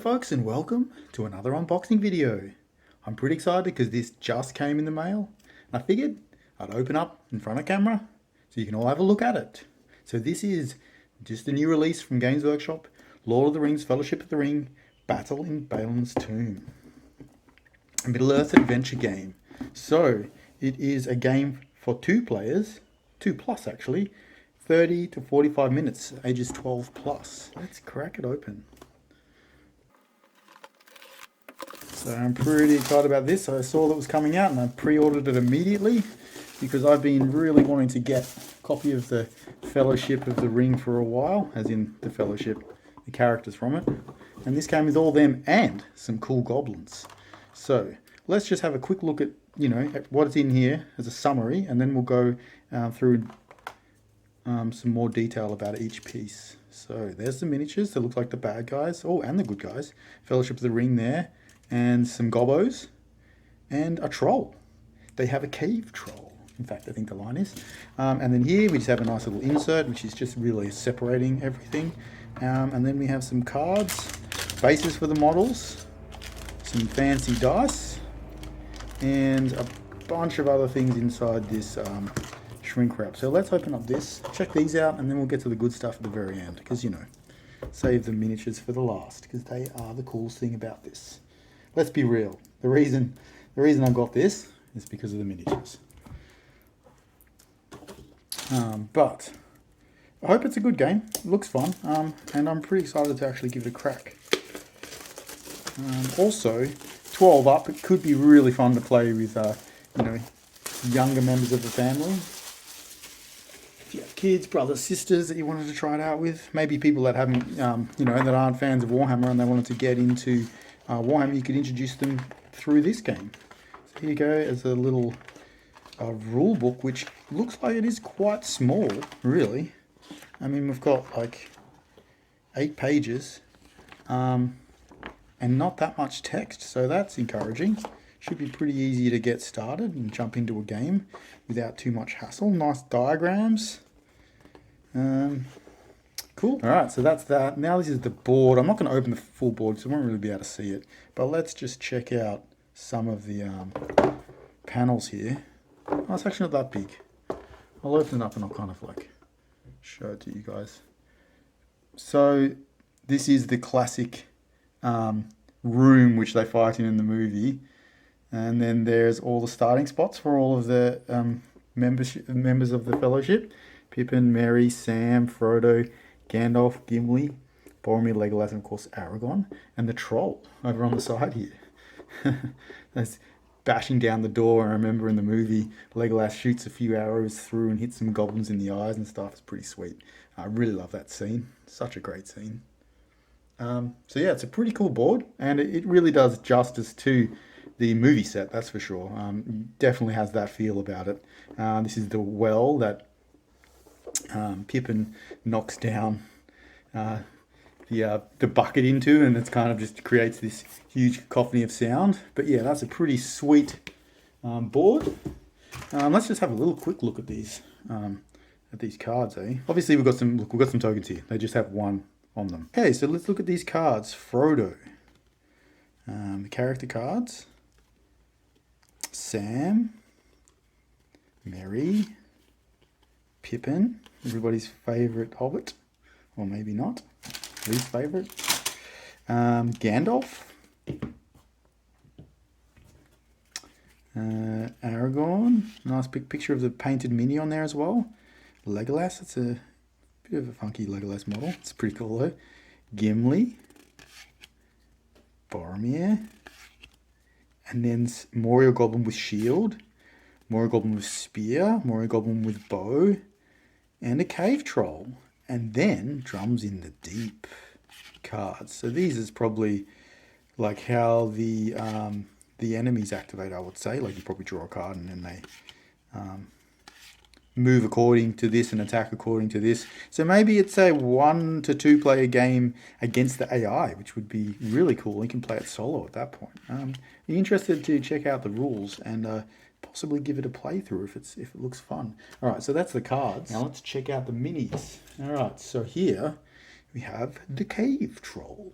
folks, and welcome to another unboxing video. I'm pretty excited because this just came in the mail and I figured I'd open up in front of camera so you can all have a look at it. So this is just a new release from Games Workshop, Lord of the Rings Fellowship of the Ring, Battle in Balin's Tomb. A Middle-earth adventure game. So it is a game for 2 players, 2 plus actually, 30 to 45 minutes, ages 12 plus. Let's crack it open. So I'm pretty excited about this. I saw that it was coming out and I pre-ordered it immediately because I've been really wanting to get a copy of the Fellowship of the Ring for a while, as in the Fellowship, the characters from it. And this came with all them and some cool goblins. So let's just have a quick look at, at what's in here as a summary, and then we'll go through some more detail about each piece. So there's the miniatures that look like the bad guys, and the good guys. Fellowship of the Ring there. And some gobbos, and a troll. They have a cave troll, in fact I think the line is. And then here we just have a nice little insert, which is just really separating everything. And then we have some cards, bases for the models, some fancy dice, and a bunch of other things inside this shrink wrap. So let's open up this, check these out, and then we'll get to the good stuff at the very end, because save the miniatures for the last, because they are the coolest thing about this. Let's be real. The reason I got this is because of the miniatures. But I hope it's a good game. It looks fun, and I'm pretty excited to actually give it a crack. Also, 12 up, it could be really fun to play with, younger members of the family. If you have kids, brothers, sisters that you wanted to try it out with, maybe people that haven't, that aren't fans of Warhammer and they wanted to get into Warhammer, you could introduce them through this game. So here you go, as a little rule book, which looks like it is quite small, really. I mean, we've got like 8 pages, and not that much text, so that's encouraging. Should be pretty easy to get started and jump into a game without too much hassle. Nice diagrams. Cool. Alright, so that's that. Now this is the board. I'm not going to open the full board, so I won't really be able to see it. But let's just check out some of the panels here. Oh, it's actually not that big. I'll open it up and I'll kind of show it to you guys. So this is the classic room which they fight in the movie. And then there's all the starting spots for all of the members of the Fellowship. Pippin, Merry, Sam, Frodo, Gandalf, Gimli, Boromir, Legolas, and of course Aragorn, and the troll over on the side here. That's bashing down the door. I remember in the movie, Legolas shoots a few arrows through and hits some goblins in the eyes and stuff. It's pretty sweet. I really love that scene. Such a great scene. So yeah, it's a pretty cool board, and it really does justice to the movie set, that's for sure. Definitely has that feel about it. This is the well that Pippin knocks down the bucket into, and it's kind of just creates this huge cacophony of sound. But yeah, that's a pretty sweet board. Let's just have a little quick look at these cards, eh? Obviously we've got some tokens here. They just have one on them. Okay, so let's look at these cards. Frodo, the character cards. Sam, Merry, Pippin, everybody's favourite hobbit, or maybe not, least favourite. Gandalf, Aragorn, nice big picture of the painted mini on there as well. Legolas, that's a bit of a funky Legolas model, it's pretty cool though. Gimli, Boromir, and then Moria Goblin with shield, Moria Goblin with spear, Moria Goblin with bow, and a cave troll, and then Drums in the Deep cards. So these is probably like how the enemies activate, I would say. Like you probably draw a card and then they move according to this and attack according to this. So maybe it's a 1 to 2 player game against the AI, which would be really cool. You can play it solo at that point. Are you interested to check out the rules and possibly give it a playthrough if it looks fun? All right, so that's the cards. Now let's check out the minis. All right, so here we have the cave troll.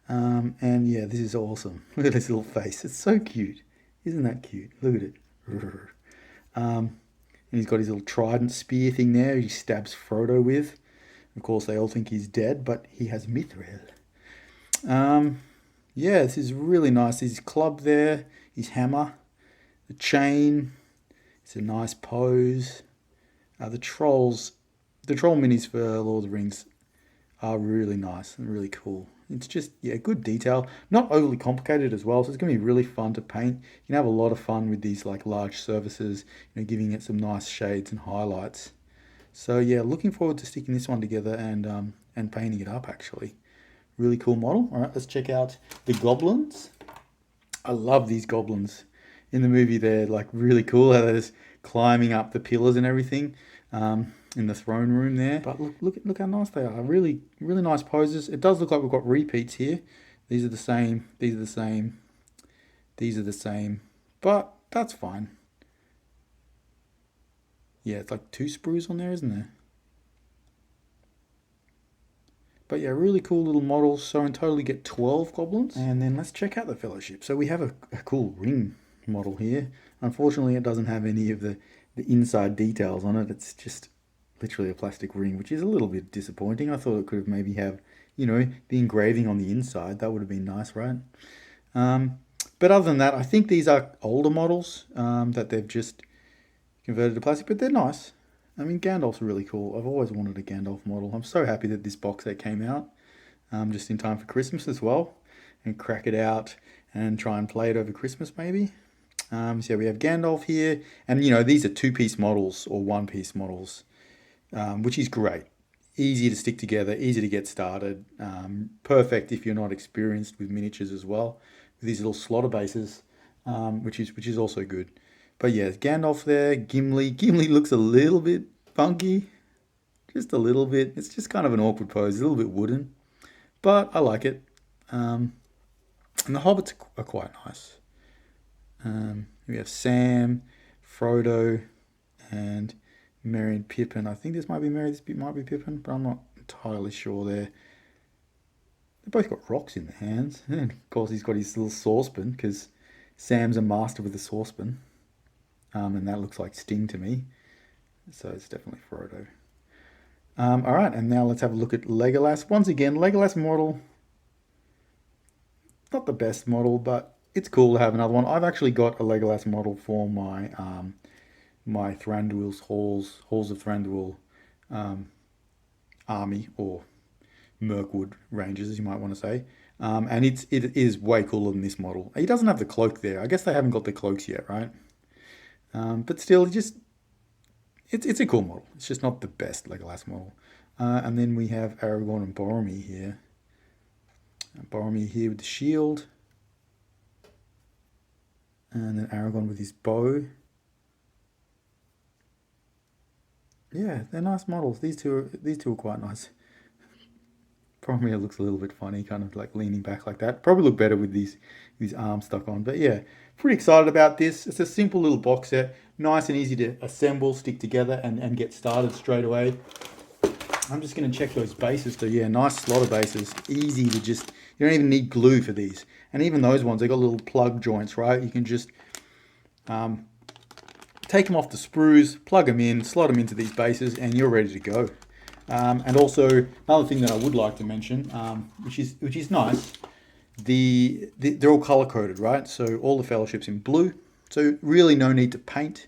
And yeah, this is awesome. Look at his little face. It's so cute. Isn't that cute? Look at it. And he's got his little trident spear thing there he stabs Frodo with. Of course, they all think he's dead, but he has mithril. Yeah, this is really nice. His club there, his hammer, the chain. It's a nice pose. The troll minis for Lord of the Rings are really nice and really cool. It's just, yeah, good detail. Not overly complicated as well, so it's going to be really fun to paint. You can have a lot of fun with these like large surfaces, giving it some nice shades and highlights. So yeah, looking forward to sticking this one together and painting it up actually. Really cool model. All right, let's check out the goblins. I love these goblins. In the movie, they're like really cool how they're just climbing up the pillars and everything. In the throne room there. But look how nice they are. Really, really nice poses. It does look like we've got repeats here. These are the same. These are the same. These are the same. But that's fine. Yeah, it's like 2 sprues on there, isn't there? But yeah, really cool little models. So in total you get 12 goblins. And then let's check out the fellowship. So we have a cool ring model here. Unfortunately, it doesn't have any of the inside details on it. It's just literally a plastic ring, which is a little bit disappointing. I thought it could have maybe have, the engraving on the inside. That would have been nice, right? But other than that, I think these are older models that they've just converted to plastic, but they're nice. I mean, Gandalf's really cool. I've always wanted a Gandalf model. I'm so happy that this box set came out just in time for Christmas as well, and crack it out and try and play it over Christmas maybe. So yeah, we have Gandalf here, and these are 2-piece models or 1-piece models, which is great. Easy to stick together, easy to get started. Perfect if you're not experienced with miniatures as well. With these little slaughter bases, which is also good. But yeah, Gandalf there, Gimli. Gimli looks a little bit funky, just a little bit. It's just kind of an awkward pose, a little bit wooden, but I like it. And the hobbits are quite nice. We have Sam, Frodo, and Merry and Pippin. I think this might be Merry, this might be Pippin, but I'm not entirely sure there. They've both got rocks in their hands. And of course, he's got his little saucepan, because Sam's a master with the saucepan. And that looks like Sting to me. So it's definitely Frodo. All right, and now let's have a look at Legolas. Once again, Legolas model. Not the best model, but it's cool to have another one. I've actually got a Legolas model for my my Thranduil's Halls of Thranduil army, or Mirkwood Rangers, as you might want to say. And it is way cooler than this model. He doesn't have the cloak there. I guess they haven't got the cloaks yet, right? But still, it's a cool model. It's just not the best Legolas model. And then we have Aragorn and Boromir here. Boromir here with the shield. And then Aragorn with his bow. Yeah, they're nice models. These two are quite nice. Boromir looks a little bit funny, kind of like leaning back like that. Probably look better with these arms stuck on. But yeah, pretty excited about this. It's a simple little box set. Nice and easy to assemble, stick together, and get started straight away. I'm just going to check those bases. So yeah, nice slaughter bases. Easy to just, you don't even need glue for these. And even those ones, they got little plug joints, right? You can just take them off the sprues, plug them in, slot them into these bases, and you're ready to go. And also, another thing that I would like to mention, which is nice, they're all color coded, right? So all the fellowships in blue. So really no need to paint.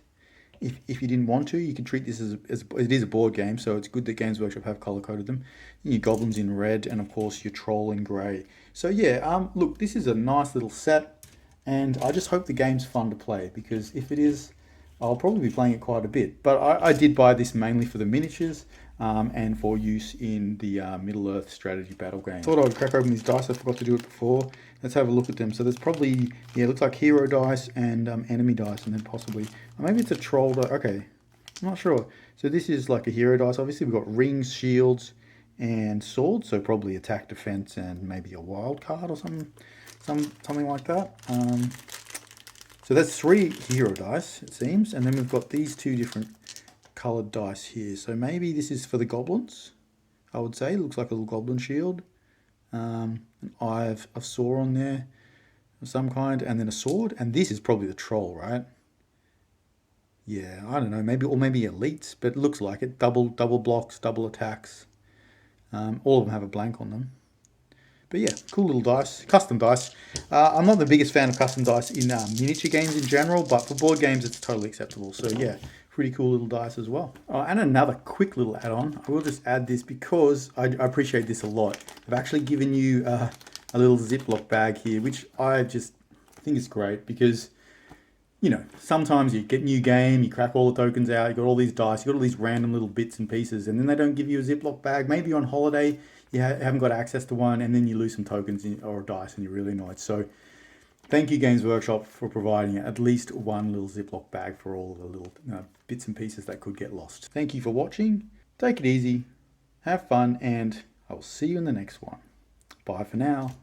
If you didn't want to, you can treat this as it is a board game, so it's good that Games Workshop have color coded them. Your goblins in red, and of course your troll in grey. So yeah, look, this is a nice little set, and I just hope the game's fun to play, because if it is, I'll probably be playing it quite a bit. But I did buy this mainly for the miniatures, and for use in the Middle-earth strategy battle game. Thought I would crack open these dice. I forgot to do it before. Let's have a look at them. So there's probably, yeah, it looks like hero dice and enemy dice, and then possibly, maybe it's a troll die. Okay, I'm not sure. So this is like a hero dice. Obviously we've got rings, shields, and swords. So probably attack, defense, and maybe a wild card or something like that. So that's 3 hero dice, it seems. And then we've got these 2 different colored dice here. So maybe this is for the goblins, I would say. It looks like a little goblin shield. an eye of saw on there of some kind, and then a sword. And this is probably the troll, right? Yeah, I don't know, maybe elites, but it looks like it. Double blocks, double attacks. All of them have a blank on them. But yeah, cool little dice, custom dice. I'm not the biggest fan of custom dice in miniature games in general, but for board games it's totally acceptable. So yeah, pretty cool little dice as well. And another quick little add-on. I will just add this because I appreciate this a lot. I've actually given you a little Ziploc bag here, which I just think is great because, you know, sometimes you get a new game, you crack all the tokens out, you got all these dice, you got all these random little bits and pieces, and then they don't give you a Ziploc bag. Maybe you're on holiday, you haven't got access to one, and then you lose some tokens or dice and you're really annoyed. So thank you, Games Workshop, for providing at least one little Ziploc bag for all the little bits and pieces that could get lost. Thank you for watching. Take it easy, have fun, and I will see you in the next one. Bye for now.